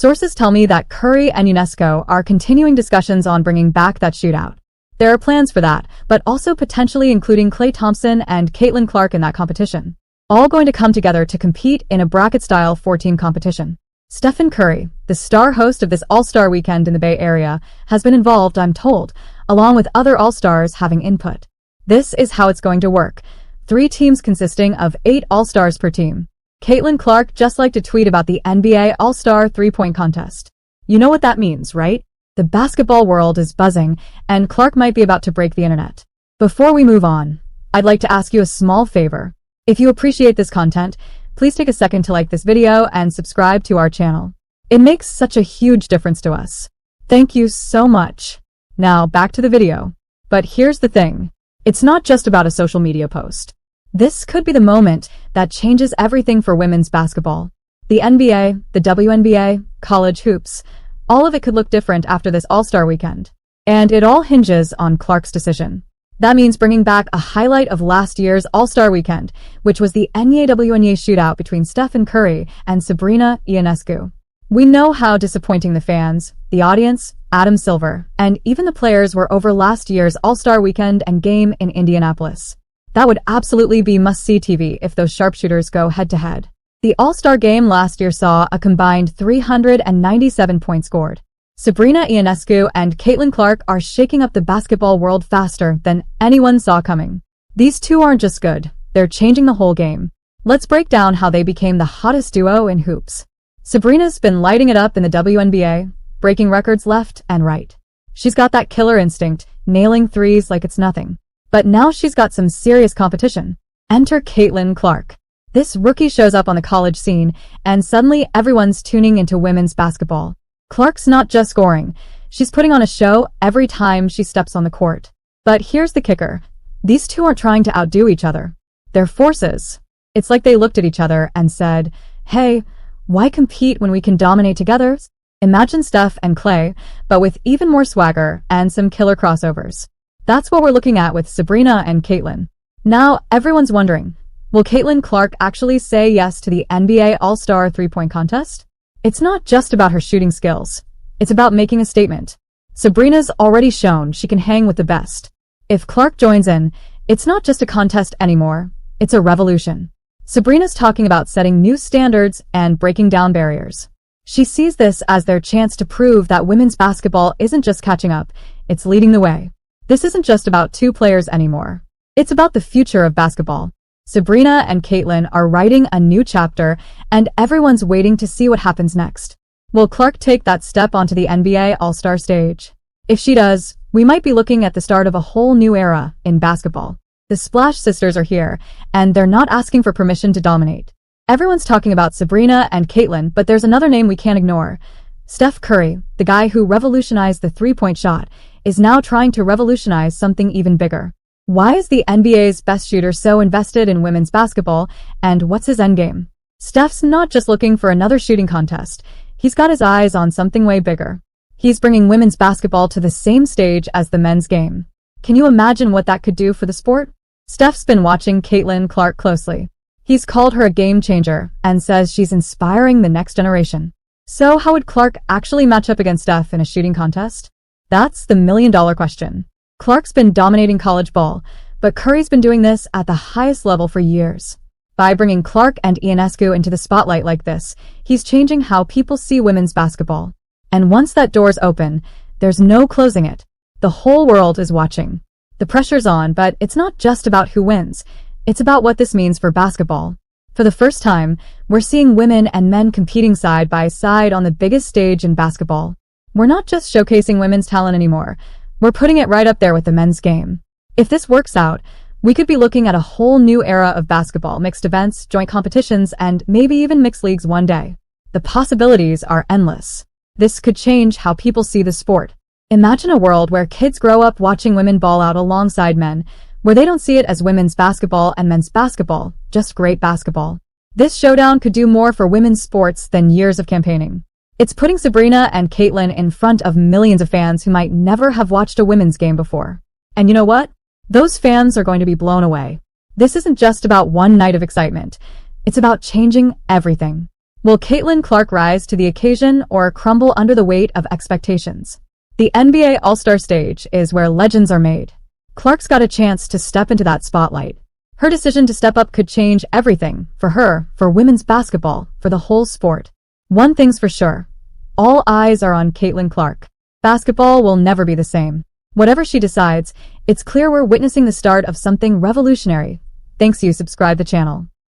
Sources tell me that Curry and Ionescu are continuing discussions on bringing back that shootout. There are plans for that, but also potentially including Klay Thompson and Caitlin Clark in that competition. All going to come together to compete in a bracket-style 4-team competition. Steph Curry, the star host of this All-Star weekend in the Bay Area, has been involved, I'm told, along with other All-Stars having input. This is how it's going to work. 3 teams consisting of 8 All-Stars per team. Caitlin Clark just liked to tweet about the NBA All-Star 3-point contest. You know what that means, right? The basketball world is buzzing, and Clark might be about to break the internet. Before we move on, I'd like to ask you a small favor. If you appreciate this content, please take a second to like this video and subscribe to our channel. It makes such a huge difference to us. Thank you so much. Now back to the video. But here's the thing. It's not just about a social media post. This could be the moment that changes everything for women's basketball. The NBA, the WNBA, college hoops, all of it could look different after this All-Star weekend. And it all hinges on Clark's decision. That means bringing back a highlight of last year's All-Star weekend, which was the NBA-WNBA shootout between Steph Curry and Sabrina Ionescu. We know how disappointing the fans, the audience, Adam Silver, and even the players were over last year's All-Star weekend and game in Indianapolis. That would absolutely be must-see TV if those sharpshooters go head-to-head. The All-Star game last year saw a combined 397 points scored. Sabrina Ionescu and Caitlin Clark are shaking up the basketball world faster than anyone saw coming. These two aren't just good, they're changing the whole game. Let's break down how they became the hottest duo in hoops. Sabrina's been lighting it up in the WNBA, breaking records left and right. She's got that killer instinct, nailing threes like it's nothing. But now she's got some serious competition. Enter Caitlin Clark. This rookie shows up on the college scene, and suddenly everyone's tuning into women's basketball. Clark's not just scoring, she's putting on a show every time she steps on the court. But here's the kicker. These two aren't trying to outdo each other. They're forces. It's like they looked at each other and said, hey, why compete when we can dominate together? Imagine Steph and Klay, but with even more swagger and some killer crossovers. That's what we're looking at with Sabrina and Caitlin. Now, everyone's wondering, will Caitlin Clark actually say yes to the NBA All-Star 3-point contest? It's not just about her shooting skills. It's about making a statement. Sabrina's already shown she can hang with the best. If Clark joins in, it's not just a contest anymore. It's a revolution. Sabrina's talking about setting new standards and breaking down barriers. She sees this as their chance to prove that women's basketball isn't just catching up, it's leading the way. This isn't just about 2 players anymore. It's about the future of basketball. Sabrina and Caitlin are writing a new chapter, and everyone's waiting to see what happens next. Will Clark take that step onto the NBA All-Star stage? If she does, we might be looking at the start of a whole new era in basketball. The Splash Sisters are here, and they're not asking for permission to dominate. Everyone's talking about Sabrina and Caitlin, but there's another name we can't ignore. Steph Curry, the guy who revolutionized the 3-point shot, is now trying to revolutionize something even bigger. Why is the NBA's best shooter so invested in women's basketball, and what's his endgame? Steph's not just looking for another shooting contest. He's got his eyes on something way bigger. He's bringing women's basketball to the same stage as the men's game. Can you imagine what that could do for the sport? Steph's been watching Caitlin Clark closely. He's called her a game changer and says she's inspiring the next generation. So how would Clark actually match up against Steph in a shooting contest? That's the million-dollar question. Clark's been dominating college ball, but Curry's been doing this at the highest level for years. By bringing Clark and Ionescu into the spotlight like this, he's changing how people see women's basketball. And once that door's open, there's no closing it. The whole world is watching. The pressure's on, but it's not just about who wins. It's about what this means for basketball. For the first time, we're seeing women and men competing side by side on the biggest stage in basketball. We're not just showcasing women's talent anymore. We're putting it right up there with the men's game. If this works out, we could be looking at a whole new era of basketball, mixed events, joint competitions, and maybe even mixed leagues one day. The possibilities are endless. This could change how people see the sport. Imagine a world where kids grow up watching women ball out alongside men, where they don't see it as women's basketball and men's basketball, just great basketball. This showdown could do more for women's sports than years of campaigning. It's putting Sabrina and Caitlin in front of millions of fans who might never have watched a women's game before. And you know what? Those fans are going to be blown away. This isn't just about one night of excitement. It's about changing everything. Will Caitlin Clark rise to the occasion or crumble under the weight of expectations? The NBA All-Star stage is where legends are made. Clark's got a chance to step into that spotlight. Her decision to step up could change everything for her, for women's basketball, for the whole sport. One thing's for sure. All eyes are on Caitlin Clark. Basketball will never be the same. Whatever she decides, it's clear we're witnessing the start of something revolutionary. Thanks you subscribe the channel.